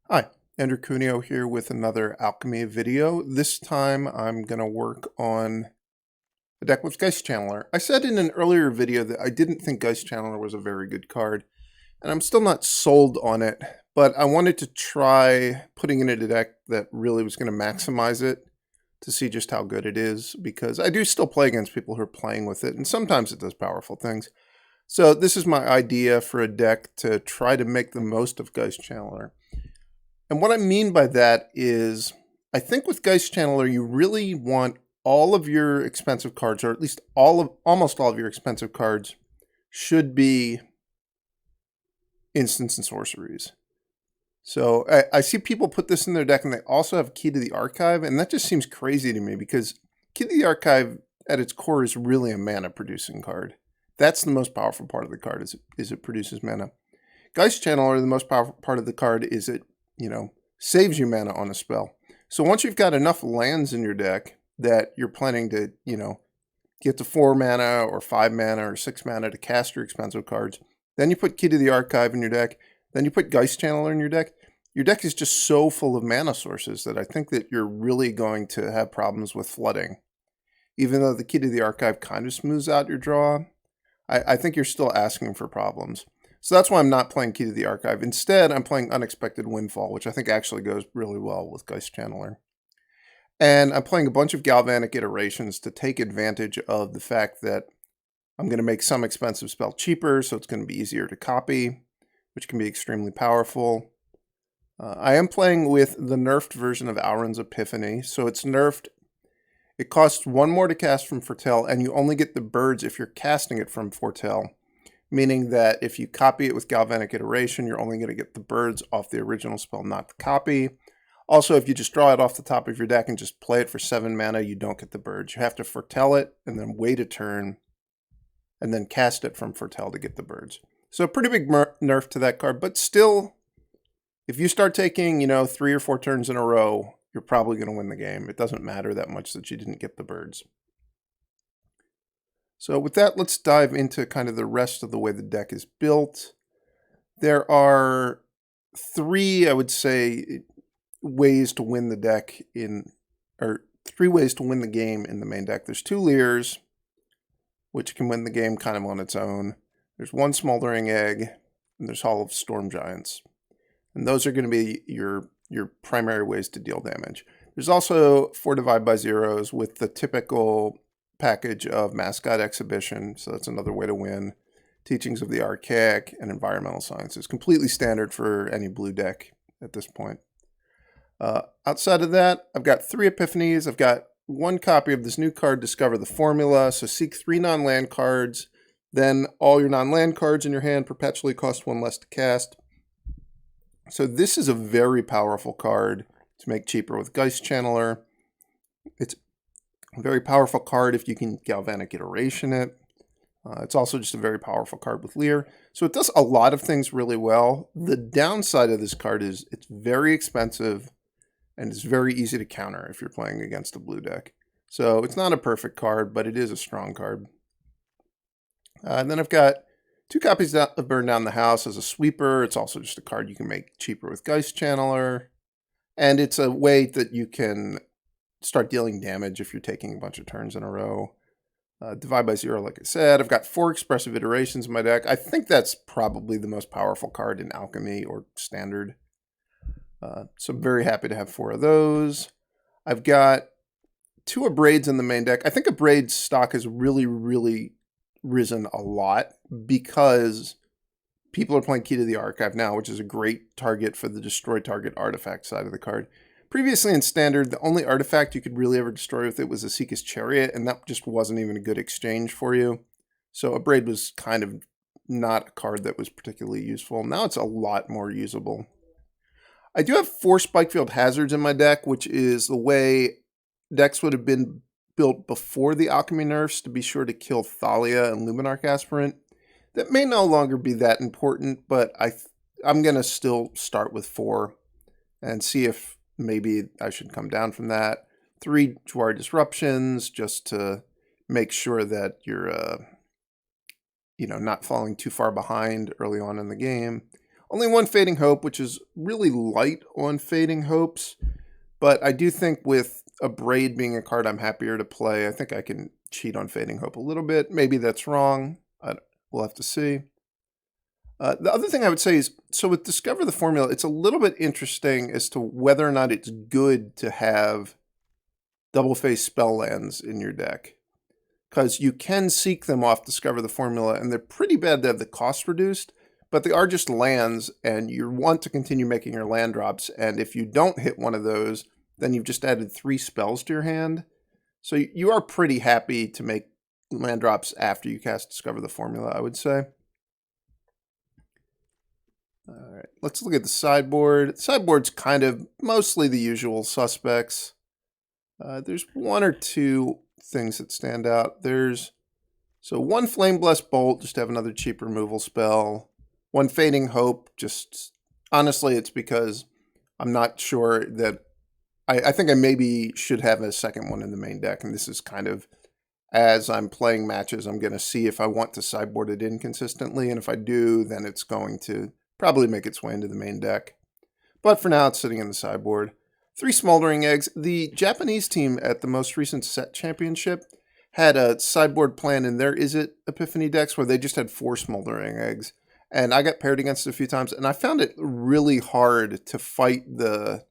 Hi, Andrew Cuneo here with another Alchemy video. This time I'm going to work on a deck with Geistchanneler. I said in an earlier video that I didn't think Geistchanneler was a very good card, and I'm still not sold on it, but I wanted to try putting it in a deck that really was going to maximize it to see just how good it is, because I do still play against people who are playing with it, and sometimes it does powerful things. So this is my idea for a deck to try to make the most of Geistchanneler. And what I mean by that is, I think with Geistchanneler, you really want all of your expensive cards, or at least almost all of your expensive cards, should be instants and sorceries. So I see people put this in their deck, and they also have Key to the Archive, and that just seems crazy to me because Key to the Archive, at its core, is really a mana-producing card. That's the most powerful part of the card, is it produces mana. Geistchanneler, the most powerful part of the card is it saves you mana on a spell. So once you've got enough lands in your deck that you're planning to, get to 4 mana or 5 mana or 6 mana to cast your expensive cards, then you put Key to the Archive in your deck, then you put Geistchanneler in your deck is just so full of mana sources that I think that you're really going to have problems with flooding. Even though the Key to the Archive kind of smooths out your draw, I think you're still asking for problems. So that's why I'm not playing Key to the Archive. Instead, I'm playing Unexpected Windfall, which I think actually goes really well with Geistchanneler. And I'm playing a bunch of Galvanic Iterations to take advantage of the fact that I'm going to make some expensive spell cheaper, so it's going to be easier to copy, which can be extremely powerful. I am playing with the nerfed version of A-Alrund's Epiphany, so it's nerfed. It costs 1 more to cast from Foretell, and you only get the birds if you're casting it from Foretell. Meaning that if you copy it with Galvanic Iteration, you're only going to get the birds off the original spell, not the copy. Also, if you just draw it off the top of your deck and just play it for 7 mana, you don't get the birds. You have to foretell it and then wait a turn and then cast it from foretell to get the birds. So a pretty big nerf to that card, but still, if you start taking, 3 or 4 turns in a row, you're probably going to win the game. It doesn't matter that much that you didn't get the birds. So with that, let's dive into kind of the rest of the way the deck is built. There are 3, I would say, ways to win the deck or 3 ways to win the game in the main deck. There's 2 Liers, which can win the game kind of on its own. There's 1 Smoldering Egg, and there's Hall of Storm Giants. And those are going to be your primary ways to deal damage. There's also 4 Divide by Zeros with the typical package of Mascot Exhibition, so that's another way to win. Teachings of the Archaic and Environmental Sciences, completely standard for any blue deck at this point. Outside of that, I've got 3 Epiphanies. I've got 1 copy of this new card, Discover the Formula. So seek 3 non-land cards, then all your non-land cards in your hand perpetually cost 1 less to cast. So this is a very powerful card to make cheaper with Geistchanneler. It's a very powerful card if you can Galvanic Iteration it. It's also just a very powerful card with Lier. So it does a lot of things really well. The downside of this card is it's very expensive and it's very easy to counter if you're playing against a blue deck. So it's not a perfect card, but it is a strong card. And then I've got 2 copies of Burn Down the House as a sweeper. It's also just a card you can make cheaper with Geistchanneler. And it's a way that you can start dealing damage if you're taking a bunch of turns in a row. Divide by Zero, like I said. I've got 4 Expressive Iterations in my deck. I think that's probably the most powerful card in Alchemy or Standard. So I'm very happy to have 4 of those. I've got 2 Abrades in the main deck. I think Abrade's stock has really, really risen a lot because people are playing Key to the Archive now, which is a great target for the destroy target artifact side of the card. Previously in Standard, the only artifact you could really ever destroy with it was a Seeker's Chariot, and that just wasn't even a good exchange for you. So Abrade was kind of not a card that was particularly useful. Now it's a lot more usable. I do have 4 Spikefield Hazards in my deck, which is the way decks would have been built before the Alchemy nerfs to be sure to kill Thalia and Luminarch Aspirant. That may no longer be that important, but I'm going to still start with 4 and see if maybe I should come down from that. 3 Jwari Disruptions just to make sure that you're not falling too far behind early on in the game. Only one Fading Hope, which is really light on Fading Hopes. But I do think with Abrade being a card I'm happier to play, I think I can cheat on Fading Hope a little bit. Maybe that's wrong. We'll have to see. The other thing I would say is, so with Discover the Formula, it's a little bit interesting as to whether or not it's good to have double-face spell lands in your deck. Because you can seek them off Discover the Formula, and they're pretty bad to have the cost reduced, but they are just lands, and you want to continue making your land drops, and if you don't hit one of those, then you've just added 3 spells to your hand. So you are pretty happy to make land drops after you cast Discover the Formula, I would say. All right, let's look at the sideboard. The sideboard's kind of mostly the usual suspects. There's 1 or 2 things that stand out. So 1 Flame Blessed Bolt, just to have another cheap removal spell. 1 Fading Hope, just honestly, it's because I'm not sure that I think I maybe should have a second one in the main deck, and this is kind of, as I'm playing matches, I'm going to see if I want to sideboard it in consistently, and if I do, then it's going to probably make its way into the main deck. But for now, it's sitting in the sideboard. 3 Smoldering Eggs. The Japanese team at the most recent set championship had a sideboard plan in their Izzet Epiphany decks where they just had 4 Smoldering Eggs. And I got paired against it a few times, and I found it really hard to fight the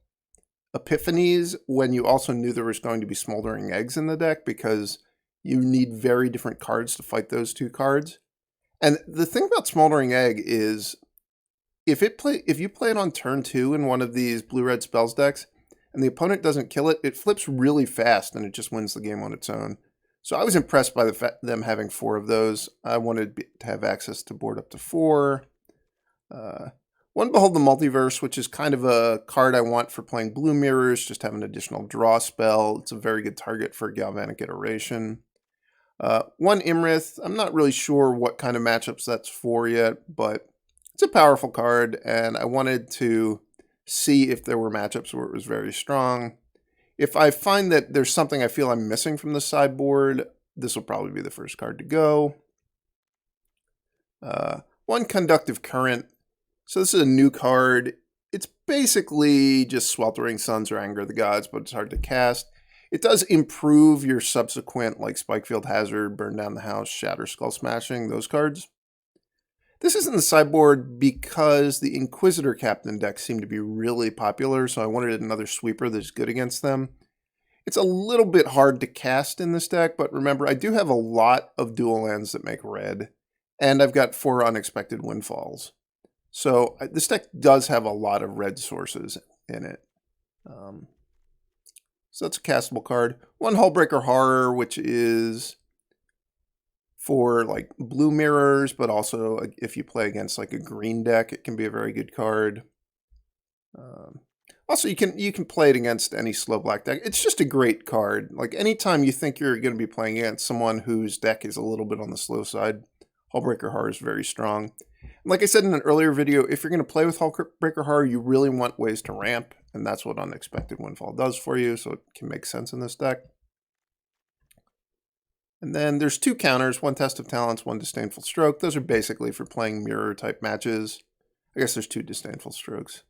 Epiphanies when you also knew there was going to be Smoldering Eggs in the deck, because you need very different cards to fight those 2 cards. And the thing about Smoldering Egg is, if you play it on turn 2 in one of these blue-red spells decks, and the opponent doesn't kill it, it flips really fast, and it just wins the game on its own. So I was impressed by them having 4 of those. I wanted to have access to board up to 4. 1 Behold the Multiverse, which is kind of a card I want for playing blue mirrors, just have an additional draw spell. It's a very good target for Galvanic Iteration. 1 Imrith, I'm not really sure what kind of matchups that's for yet, but it's a powerful card, and I wanted to see if there were matchups where it was very strong. If I find that there's something I feel I'm missing from the sideboard, this will probably be the first card to go. 1 Conductive Current. So this is a new card. It's basically just Sweltering Suns or Anger of the Gods, but it's hard to cast. It does improve your subsequent, like Spikefield Hazard, Burn Down the House, Shatterskull Smashing, those cards. This is in the sideboard because the Inquisitor Captain decks seem to be really popular, so I wanted another sweeper that's good against them. It's a little bit hard to cast in this deck, but remember, I do have a lot of dual lands that make red, and I've got 4 Unexpected Windfalls. So this deck does have a lot of red sources in it. So that's a castable card. 1 Hullbreaker Horror, which is for like blue mirrors, but also if you play against like a green deck, it can be a very good card. Also, you can play it against any slow black deck. It's just a great card. Like anytime you think you're going to be playing against someone whose deck is a little bit on the slow side, Hullbreaker Horror is very strong. And like I said in an earlier video, if you're going to play with Hullbreaker Horror, you really want ways to ramp, and that's what Unexpected Windfall does for you, so it can make sense in this deck. And then there's 2 counters, 1 Test of Talents, 1 Disdainful Stroke. Those are basically for playing mirror-type matches. I guess there's 2 Disdainful Strokes.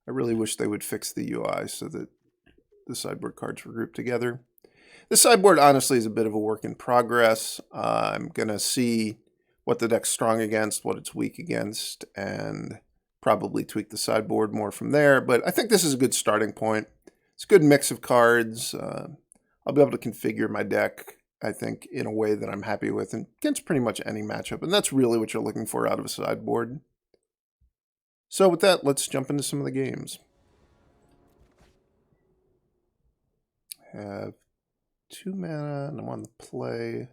I really wish they would fix the UI so that the sideboard cards were grouped together. The sideboard, honestly, is a bit of a work in progress. I'm going to see what the deck's strong against, what it's weak against, and probably tweak the sideboard more from there. But I think this is a good starting point. It's a good mix of cards. I'll be able to configure my deck, I think, in a way that I'm happy with and against pretty much any matchup. And that's really what you're looking for out of a sideboard. So with that, let's jump into some of the games. I have 2 mana and I'm on the play.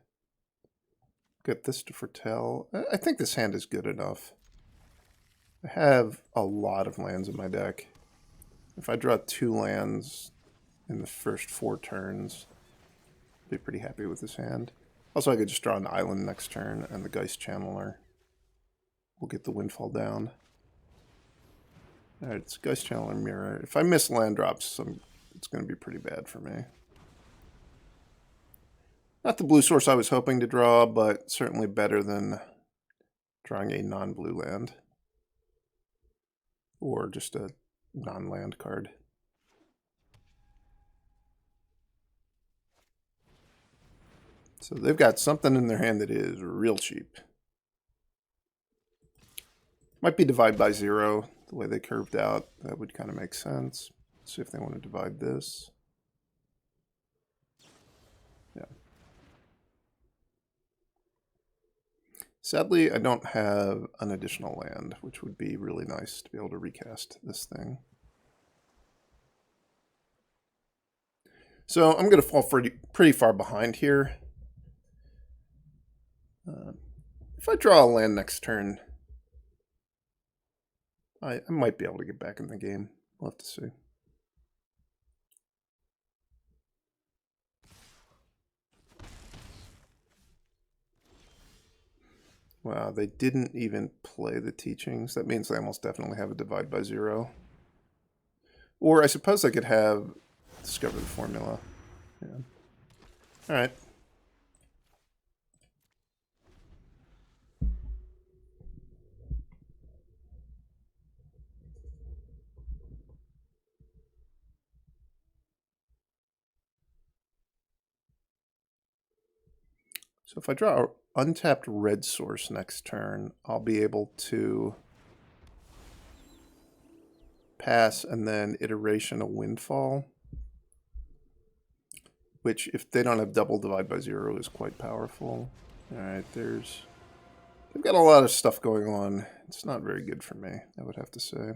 Get this to foretell. I think this hand is good enough. I have a lot of lands in my deck. If I draw 2 lands in the first 4 turns, I'll be pretty happy with this hand. Also, I could just draw an island next turn, and the Geistchanneler will get the windfall down. Alright, it's Geistchanneler Mirror. If I miss land drops, it's going to be pretty bad for me. Not the blue source I was hoping to draw, but certainly better than drawing a non-blue land. or just a non-land card. So they've got something in their hand that is real cheap. Might be divide by 0, the way they curved out. That would kind of make sense. Let's see if they want to divide this. Yeah. Sadly, I don't have an additional land, which would be really nice to be able to recast this thing. So I'm going to fall pretty far behind here. If I draw a land next turn, I might be able to get back in the game. We'll have to see. Wow, they didn't even play the teachings. That means they almost definitely have a divide by 0. Or I suppose I could have discover the formula. Yeah. All right. So if I draw an untapped red source next turn, I'll be able to pass and then iteration a windfall, which if they don't have double divide by 0 is quite powerful. All right, they've got a lot of stuff going on. It's not very good for me, I would have to say.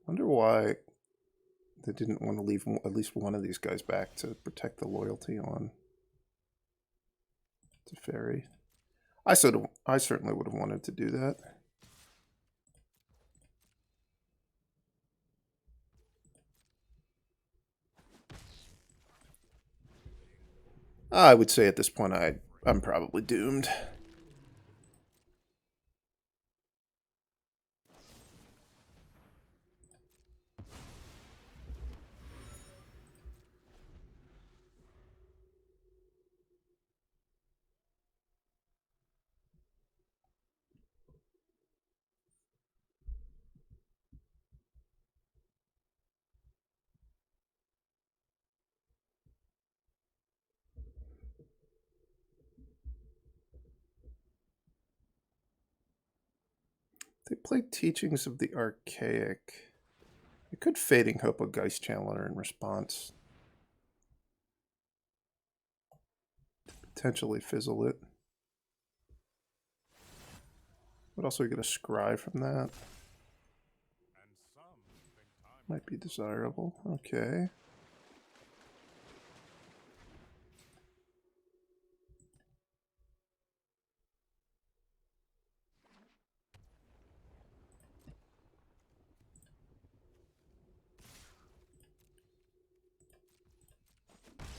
Wonder why they didn't want to leave at least one of these guys back to protect the loyalty on. It's a fairy. I certainly would have wanted to do that. I would say at this point I'm probably doomed. They played Teachings of the Archaic. I could Fading Hope a Geistchanneler in response. Potentially fizzle it. Would also get a scry from that. Might be desirable. Okay.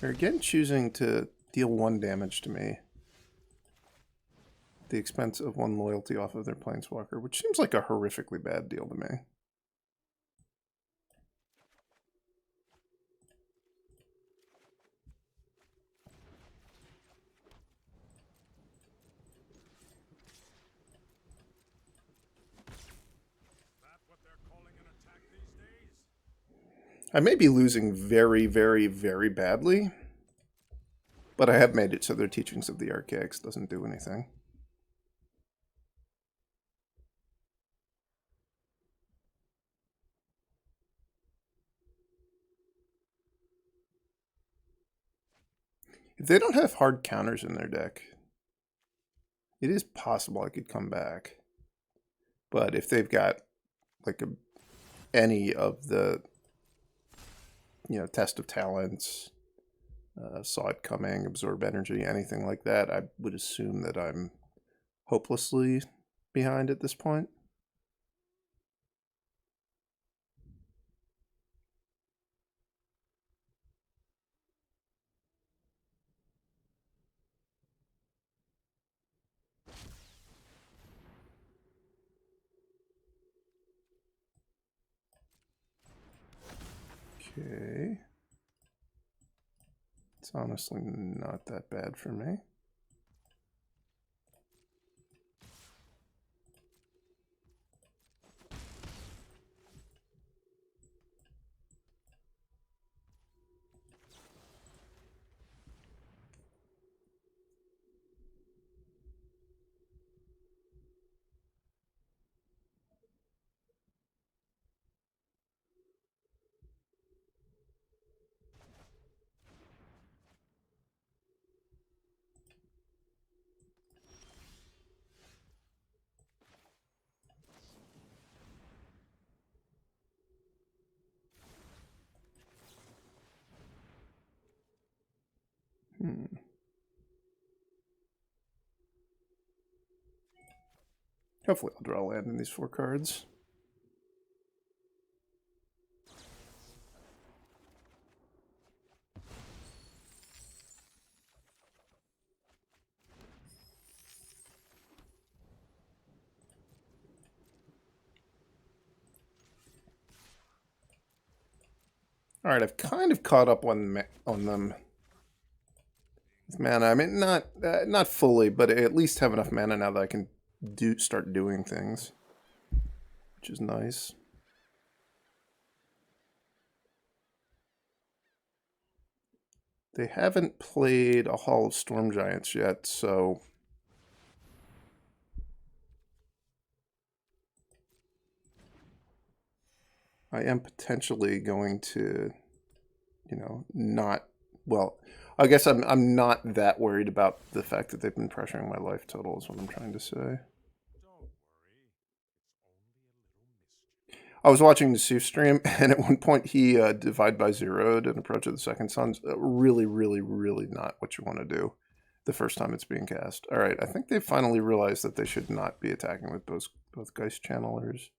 They're again choosing to deal 1 damage to me at the expense of 1 loyalty off of their Planeswalker, which seems like a horrifically bad deal to me. I may be losing very, very, very badly, but I have made it so their Teachings of the Archaics doesn't do anything. If they don't have hard counters in their deck, it is possible I could come back. But if they've got like any of the, Test of Talents, Saw It Coming, Absorb Energy, anything like that, I would assume that I'm hopelessly behind at this point. Okay. It's honestly not that bad for me. Hopefully I'll draw land in these 4 cards. All right, I've kind of caught up on them with mana. I mean, not fully, but I at least have enough mana now that I can start doing things, which is nice. They haven't played a Hall of Storm Giants yet, so I am potentially going to, you know, not, well, I guess I'm not that worried about the fact that they've been pressuring my life total is what I'm trying to say. I was watching the Suf stream, and at one point he divide by zeroed an Approach of the Second Sons. Really, really, really not what you want to do the first time it's being cast. All right, I think they finally realized that they should not be attacking with both Geistchannelers.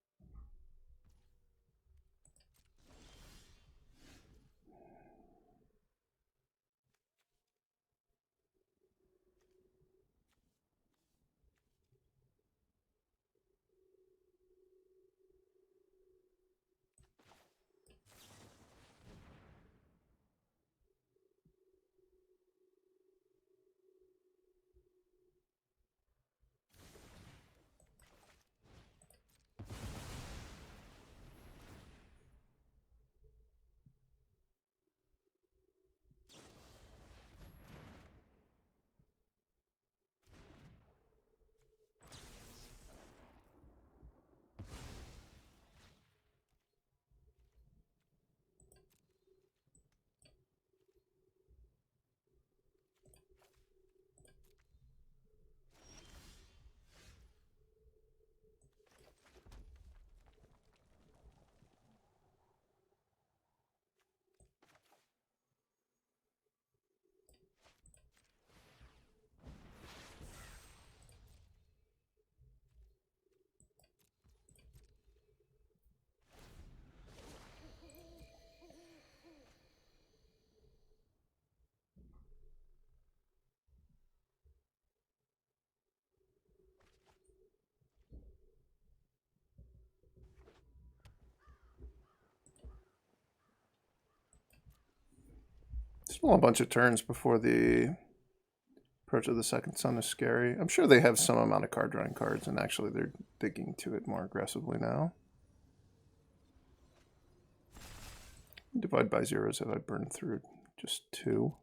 Still a bunch of turns before the Approach of the Second Son is scary. I'm sure they have some amount of card drawing cards, and actually they're digging to it more aggressively now. Divide by zeros have I burned through just 2.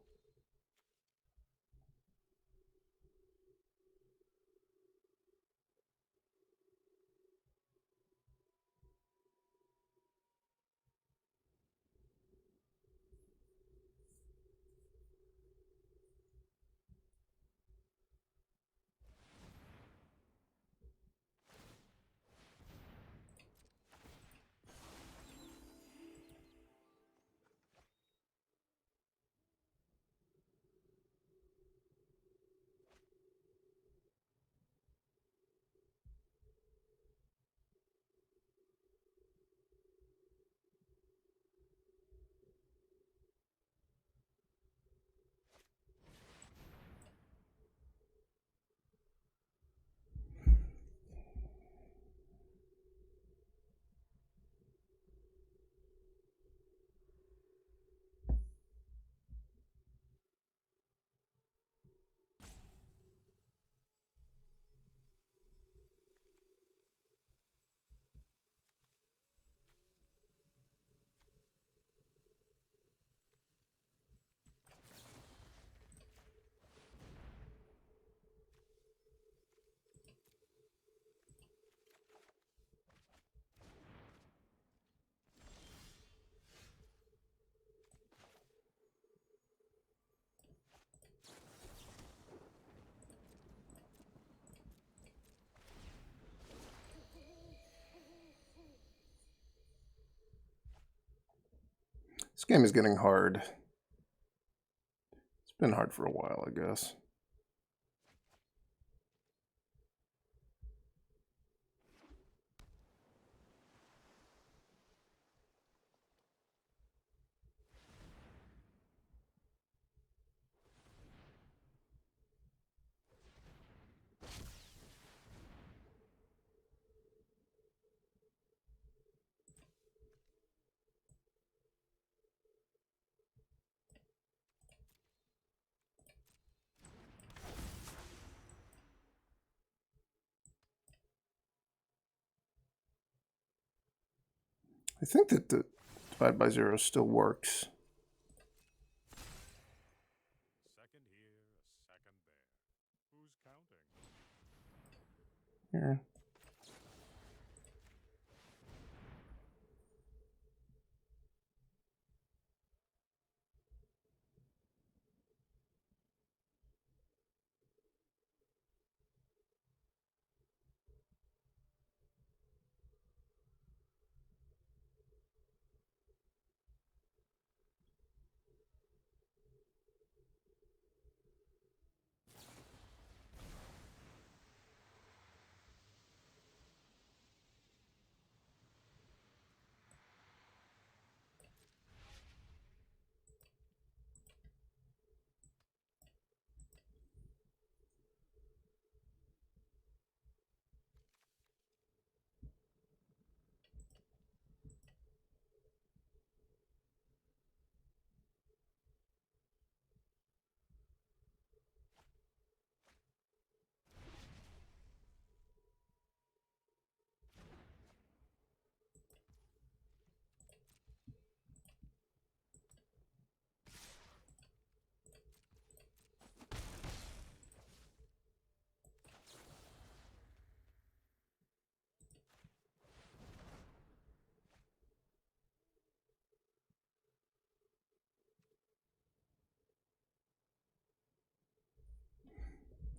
This game is getting hard. It's been hard for a while, I guess. I think that the divide by zero still works. Second here, second there. Who's counting? Here.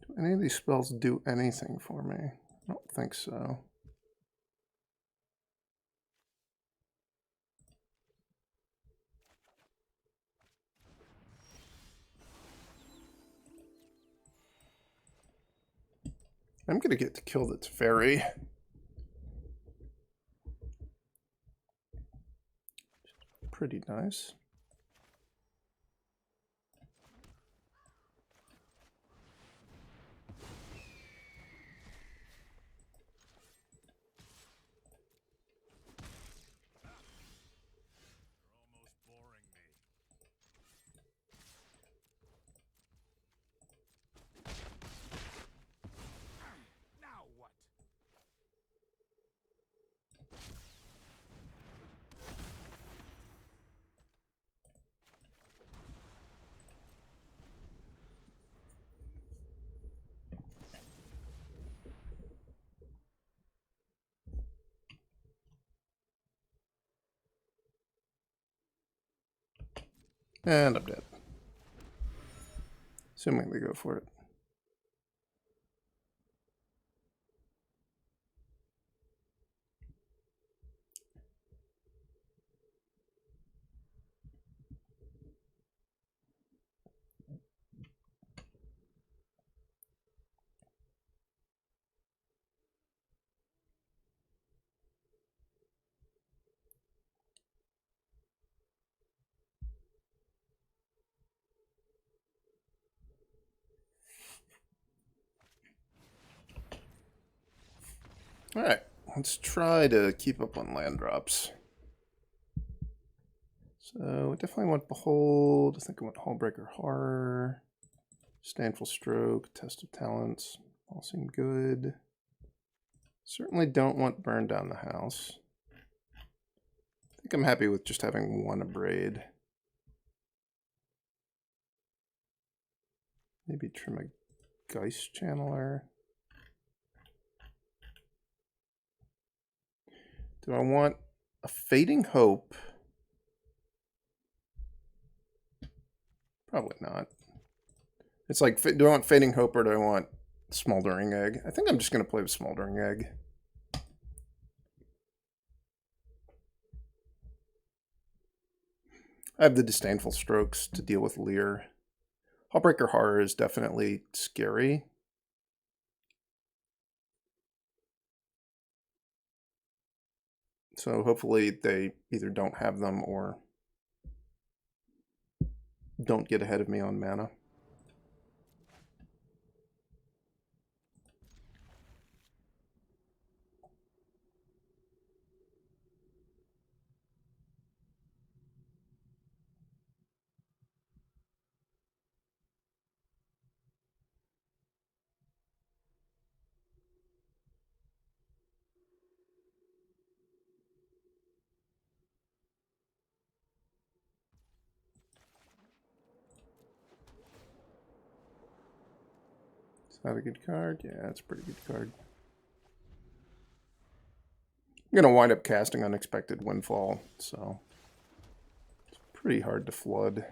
Do any of these spells do anything for me? I don't think so. I'm gonna get to kill the Teferi. Pretty nice. And I'm dead. Assuming they go for it. Alright, let's try to keep up on land drops. So we definitely want Behold. I think I want Hullbreaker Horror, Disdainful Stroke, Test of Talents. All seem good. Certainly don't want Burn Down the House. I think I'm happy with just having one Abrade. Maybe trim a Geistchanneler. Do I want a Fading Hope? Probably not. It's like, do I want Fading Hope or do I want Smoldering Egg? I think I'm just going to play with Smoldering Egg. I have the Disdainful Strokes to deal with Lier. Hullbreaker Horror is definitely scary. So hopefully they either don't have them or don't get ahead of me on mana. Is that a good card? Yeah, it's a pretty good card. I'm going to wind up casting Unexpected Windfall, so it's pretty hard to flood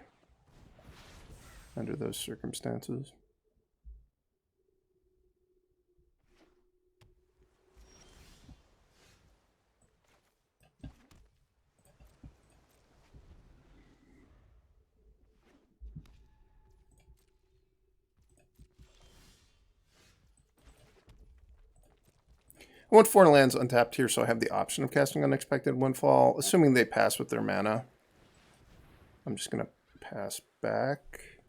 under those circumstances. I want 4 lands untapped here, so I have the option of casting Unexpected Windfall, assuming they pass with their mana. I'm just going to pass back.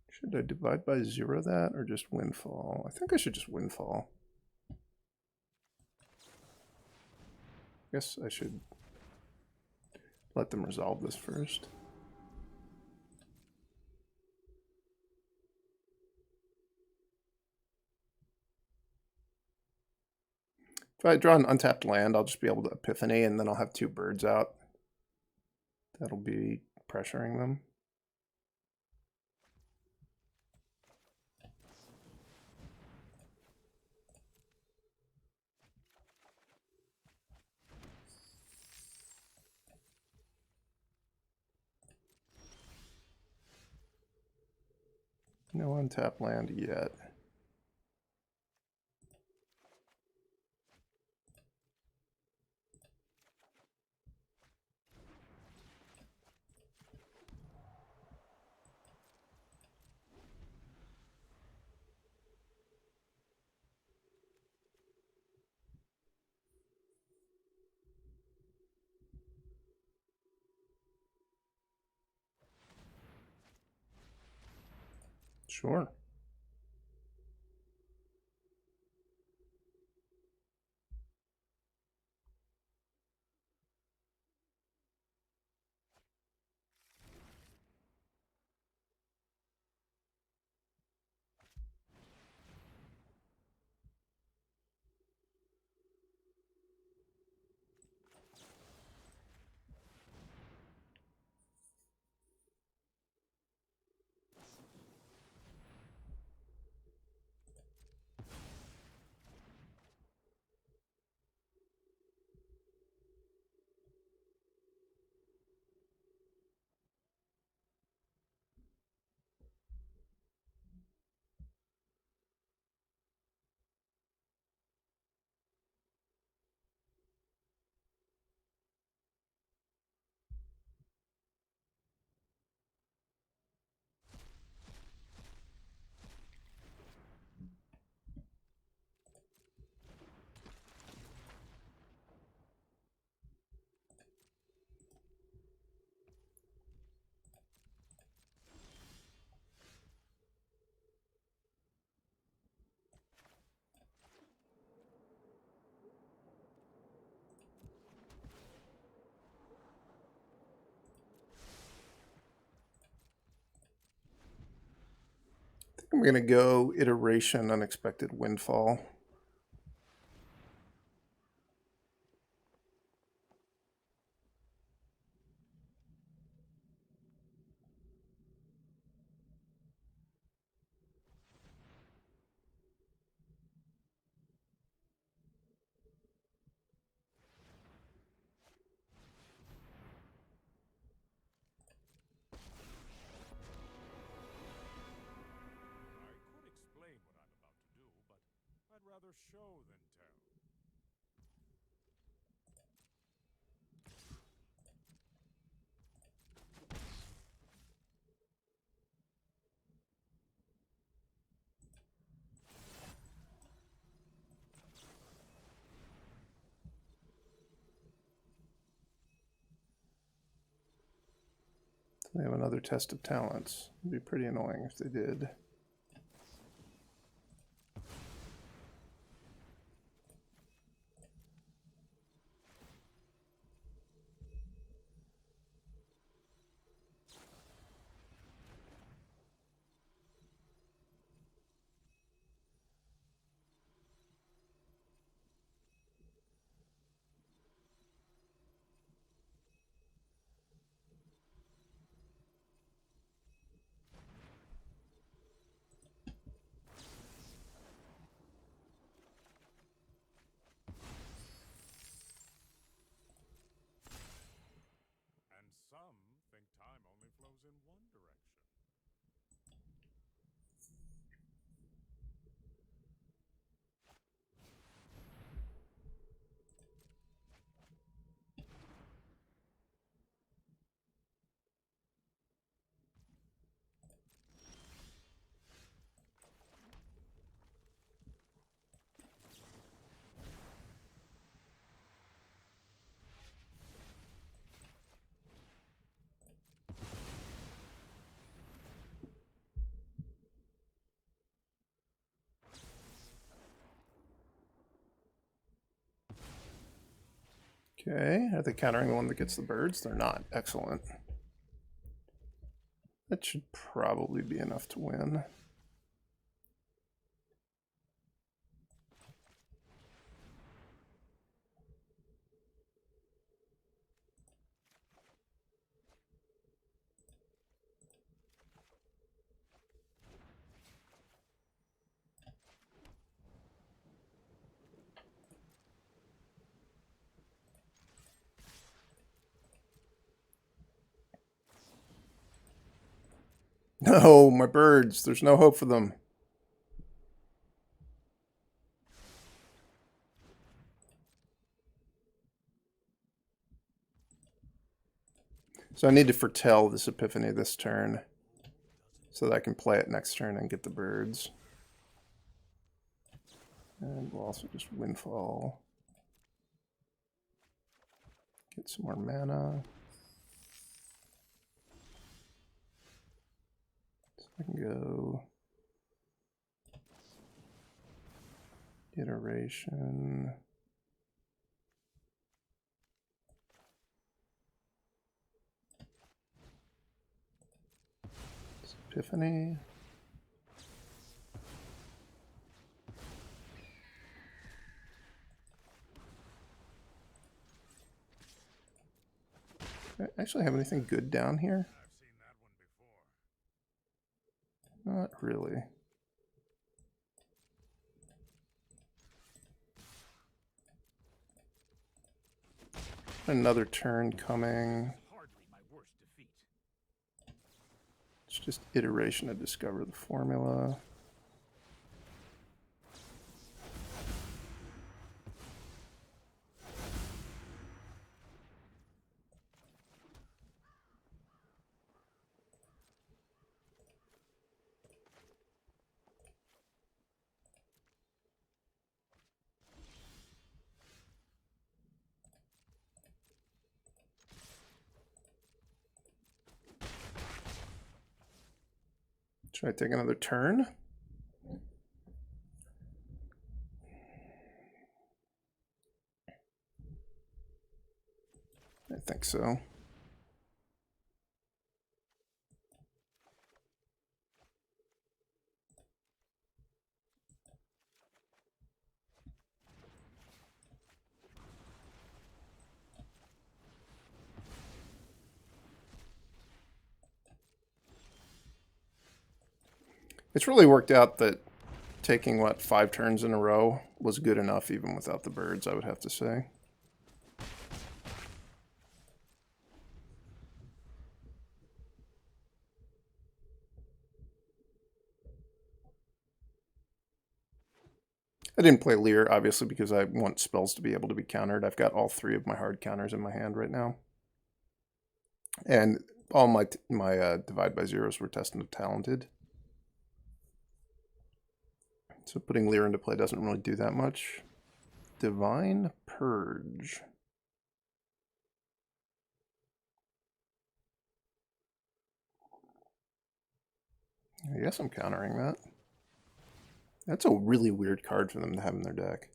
Should I divide by 0 that, or just Windfall? I think I should just Windfall. I guess I should let them resolve this first. If I draw an untapped land, I'll just be able to Epiphany, and then I'll have 2 birds out. That'll be pressuring them. No untapped land yet. Sure. I'm going to go Iteration, Unexpected Windfall. Rather show than tell. They have another test of talents. It'd be pretty annoying if they did. Some think time only flows in one direction. Okay, are they countering the one that gets the birds? They're not. Excellent. That should probably be enough to win. No, my birds. There's no hope for them. So I need to foretell this Epiphany this turn so that I can play it next turn and get the birds. And we'll also just Windfall. Get some more mana. So I can go Iteration. Epiphany. Do I actually have anything good down here? I've seen that one before. Not really. Another turn coming. Hardly my worst defeat. It's just iteration to discover the formula. Should I take another turn? I think so. It's really worked out that taking, what, 5 turns in a row was good enough even without the birds, I would have to say. I didn't play Lier, obviously, because I want spells to be able to be countered. I've got all 3 of my hard counters in my hand right now. And all my Divide by Zeros were tested and talented. So putting Lier into play doesn't really do that much. Divine Purge. I guess I'm countering that. That's a really weird card for them to have in their deck.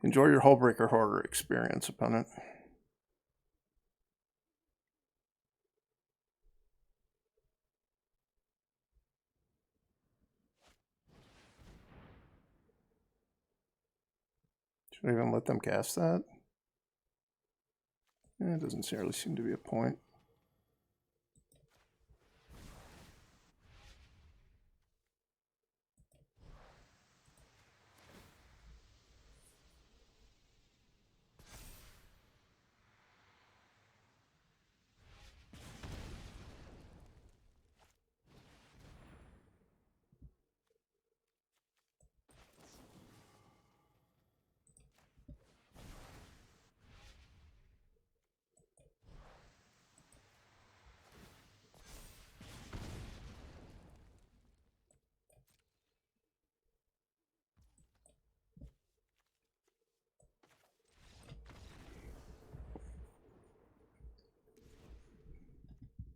Enjoy your Hullbreaker Horror experience, opponent. Should I even let them cast that? It doesn't really seem to be a point.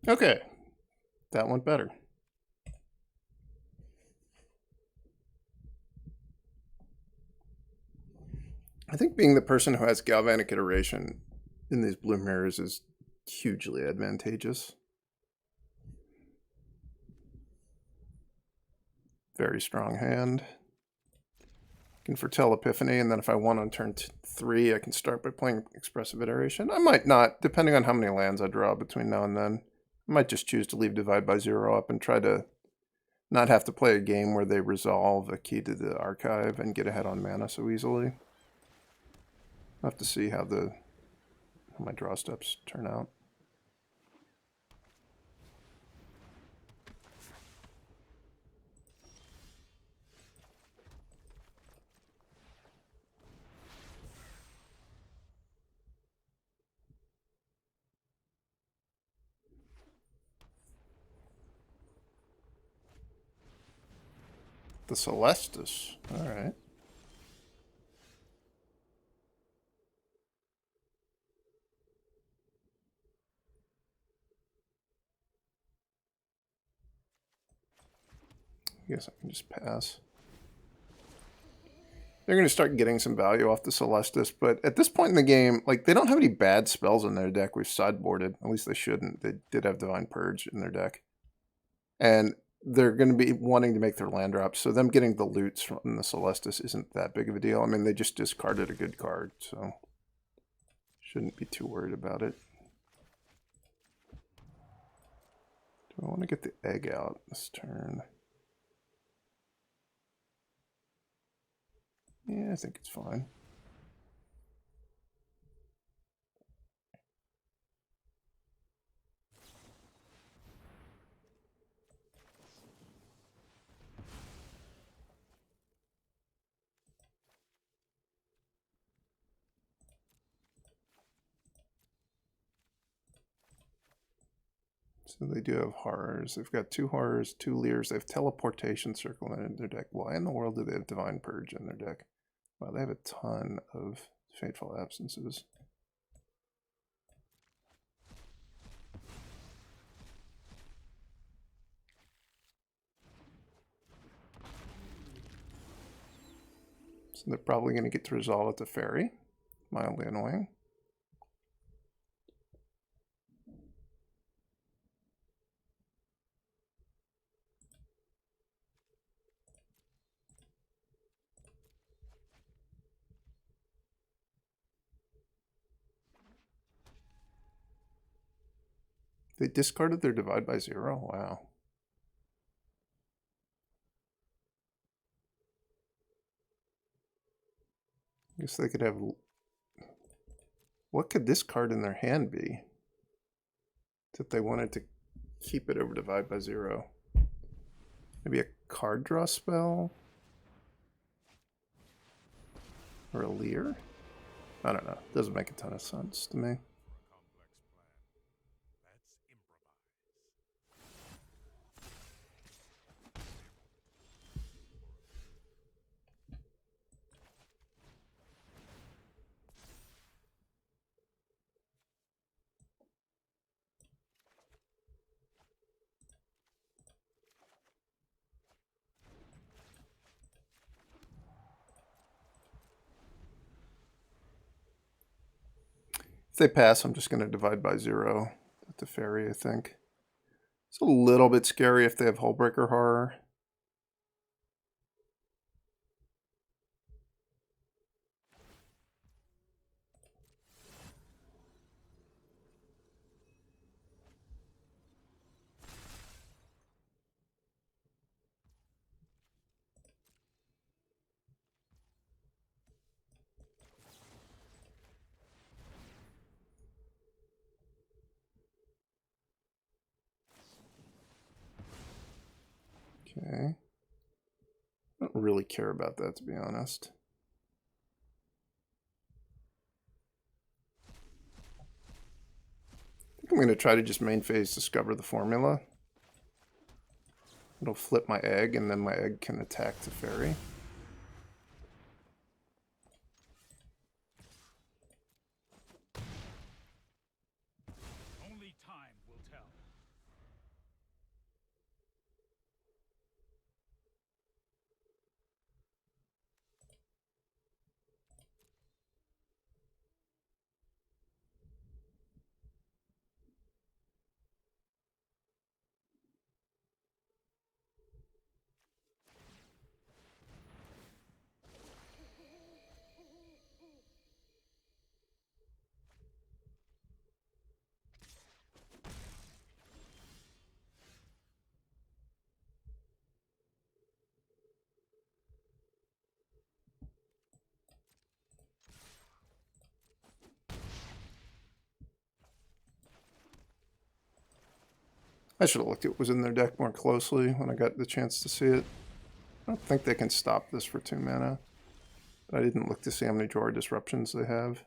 Okay, that went better. I think being the person who has Galvanic Iteration in these blue mirrors is hugely advantageous. Very strong hand. I can foretell Epiphany, and then if I want on turn 3, I can start by playing Expressive Iteration. I might not, depending on how many lands I draw between now and then. I might just choose to leave Divide by Zero up and try to not have to play a game where they resolve a key to the archive and get ahead on mana so easily. I'll have to see how my draw steps turn out. The Celestis. All right. I guess I can just pass. They're going to start getting some value off the Celestis, but at this point in the game, like, they don't have any bad spells in their deck. We've sideboarded. At least they shouldn't. They did have Divine Purge in their deck. And they're going to be wanting to make their land drops, so them getting the loots from the Celestis isn't that big of a deal. I mean, they just discarded a good card, so shouldn't be too worried about it. Do I want to get the egg out this turn? Yeah, I think it's fine. So they do have horrors. They've got 2 horrors, 2 Liers. They have Teleportation Circle in their deck. Why in the world do they have Divine Purge in their deck? Wow, they have a ton of Fateful Absences. So they're probably going to get to resolve it to Fairy. Mildly annoying. They discarded their Divide by Zero? Wow. I guess they could have... What could this card in their hand be? That they wanted to keep it over Divide by Zero. Maybe a card draw spell? Or a Lier? I don't know. Doesn't make a ton of sense to me. If they pass, I'm just going to Divide by Zero at the Fairy, I think. It's a little bit scary if they have Hullbreaker Horror. Okay. I don't really care about that, to be honest. I think I'm going to try to just main phase Discover the Formula. It'll flip my egg, and then my egg can attack the Fairy. Only time will tell. I should have looked at what was in their deck more closely when I got the chance to see it. I don't think they can stop this for 2 mana. But I didn't look to see how many Jwari Disruptions they have.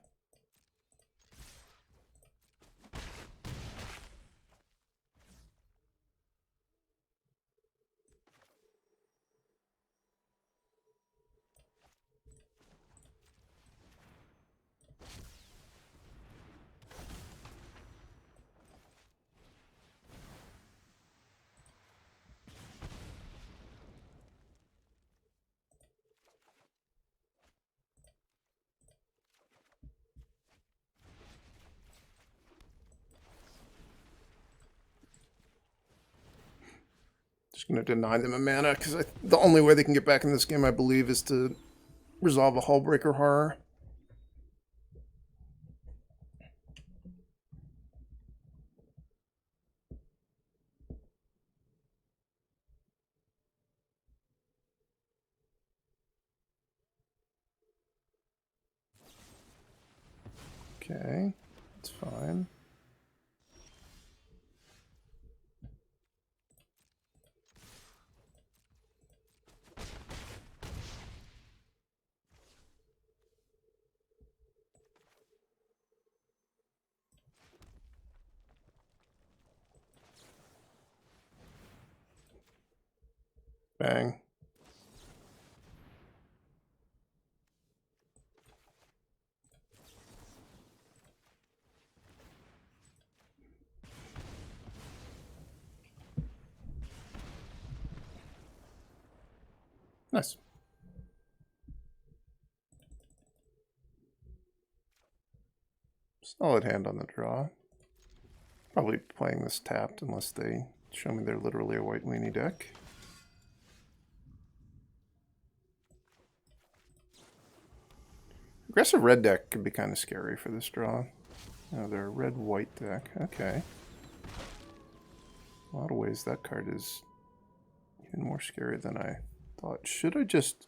Just going to deny them a mana, because the only way they can get back in this game, I believe, is to resolve a Hullbreaker Horror. Okay, that's fine. Bang. Nice. Solid hand on the draw. Probably playing this tapped unless they show me they're literally a white weenie deck. Aggressive red deck could be kind of scary for this draw. Oh, they're a red-white deck. Okay. A lot of ways that card is even more scary than I thought. Should I just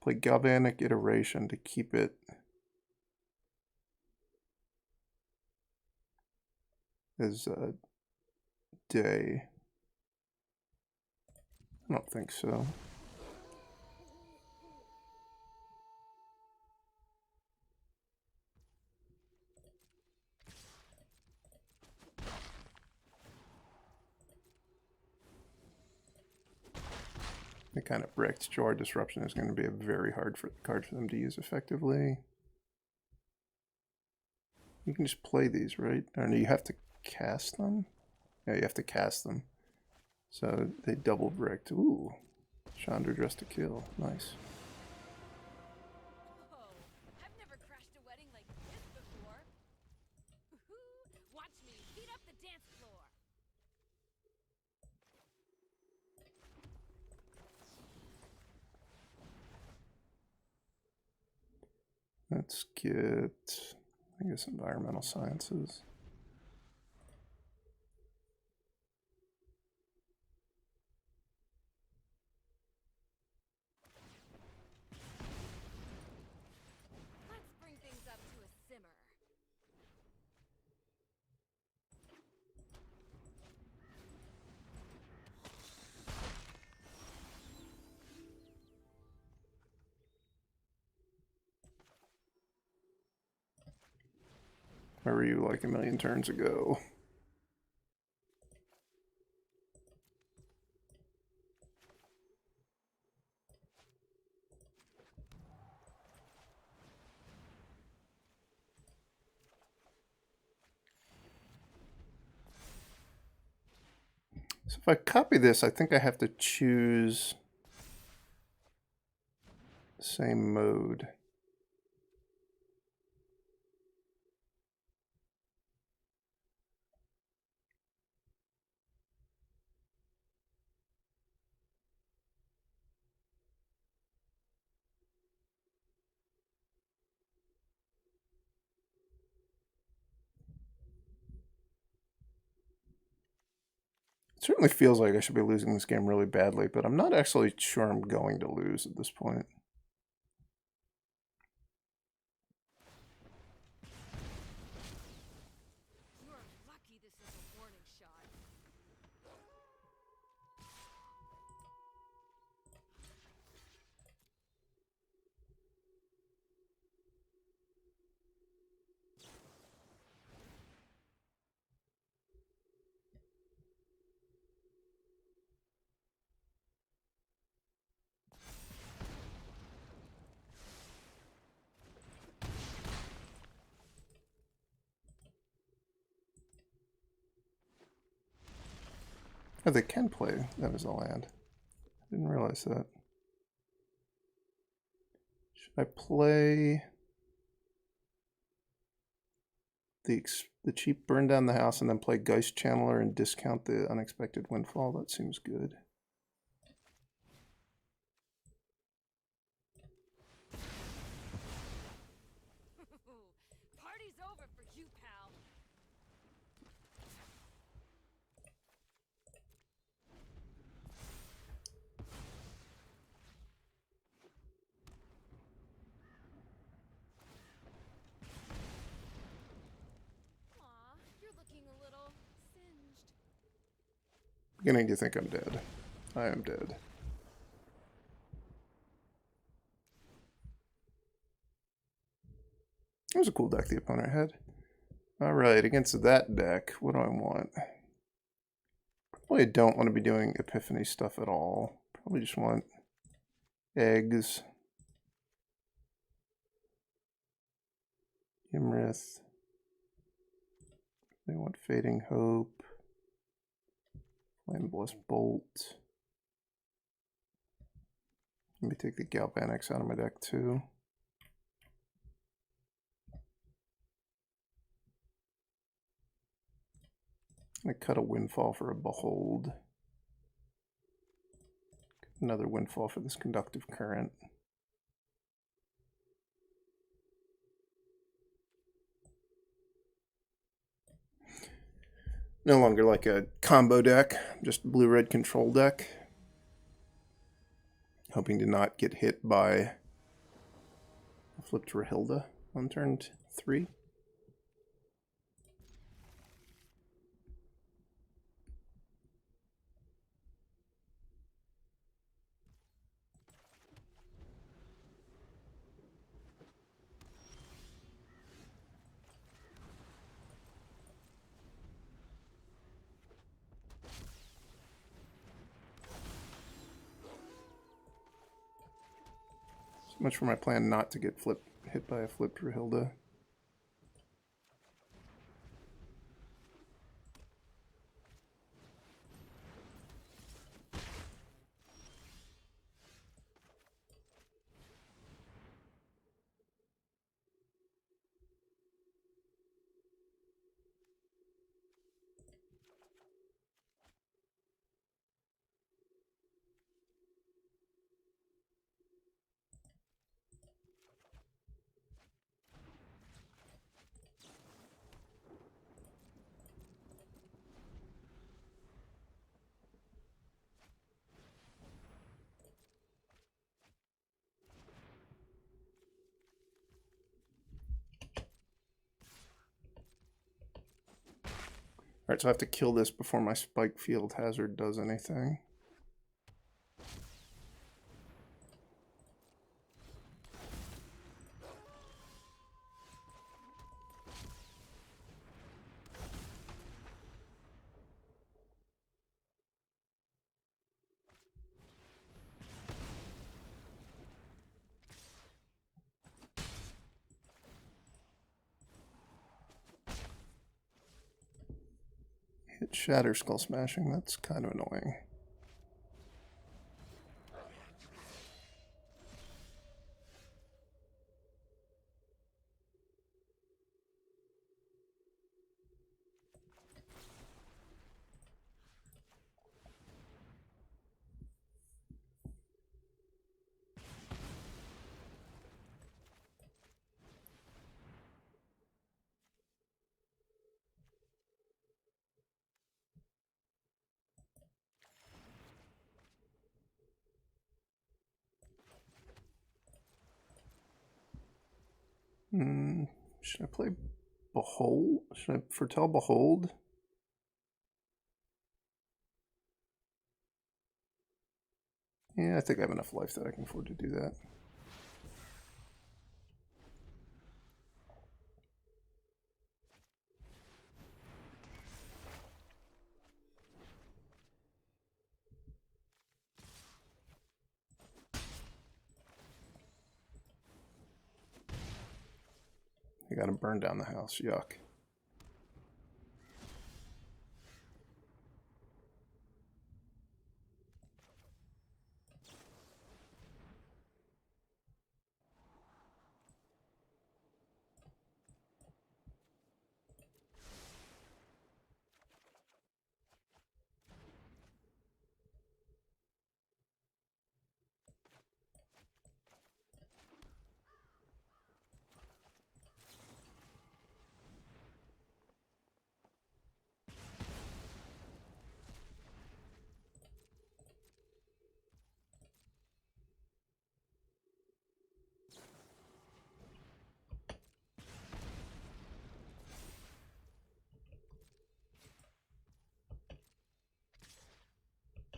play Galvanic Iteration to keep it as a day? I don't think so. They kind of bricked. Jwari Disruption is going to be a very hard card for them to use effectively. You can just play these, right? Or no, you have to cast them? Yeah, you have to cast them. So they double bricked. Ooh. Chandra dressed to kill. Nice. Whoa, I've never crashed a wedding like this before. Watch me heat up the dance floor. Let's get, I guess, environmental sciences. Let's bring things up to a simmer. Where were you like a million turns ago? So if I copy this, I think I have to choose the same mode. It certainly feels like I should be losing this game really badly, but I'm not actually sure I'm going to lose at this point. You're lucky this is a warning shot. Oh, they can play that as a land. I didn't realize that. Should I play the cheap burn down the house and then play Geistchanneler and discount the Unexpected Windfall? That seems good. Party's over for you, pal. Aw, you're looking a little singed. Beginning to think I'm dead. I am dead. It was a cool deck the opponent had. Alright, against that deck, what do I want? Probably don't want to be doing Epiphany stuff at all. Probably just want eggs. Imrith. They want Fading Hope. Flameless Bolt. Let me take the Galvanics out of my deck too. I'm going to cut a Windfall for a Behold. Another Windfall for this Conductive Current. No longer like a combo deck, just blue-red control deck. Hoping to not get hit by a flipped Rahilda on turn 3. So much for my plan not to get hit by a flipped Rahilda. Alright, so I have to kill this before my Spikefield Hazard does anything. Hit Shatterskull Smashing, that's kind of annoying. Should I play Behold? Should I foretell Behold? Yeah, I think I have enough life that I can afford to do that. I gotta burn down the house, yuck.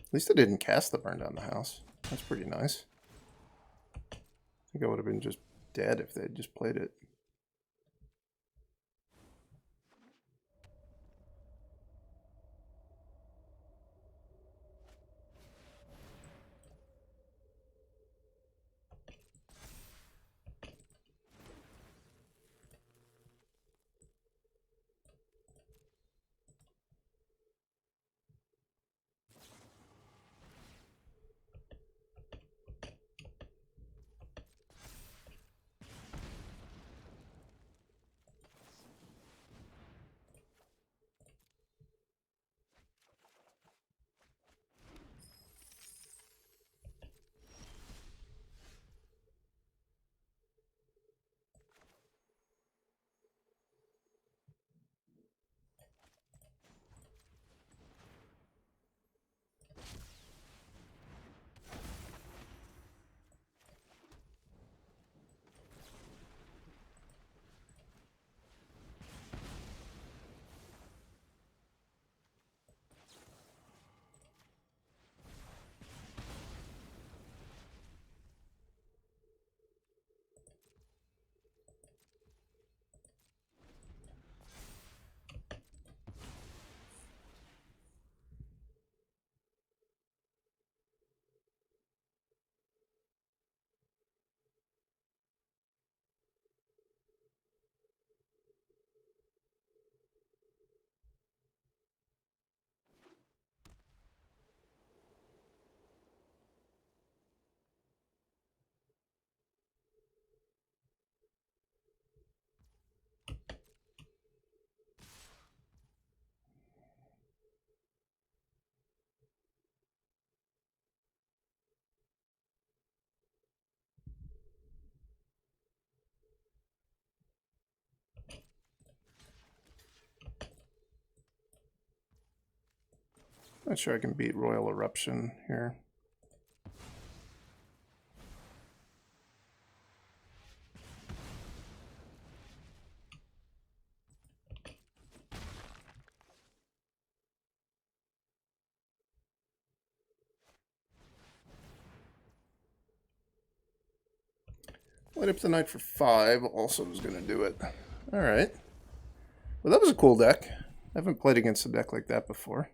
At least I didn't cast the burn down the house. That's pretty nice. I think I would have been just dead if they had just played it. Not sure I can beat Royal Eruption here. Light up the Knight for 5 also is going to do it. Alright. Well, that was a cool deck. I haven't played against a deck like that before.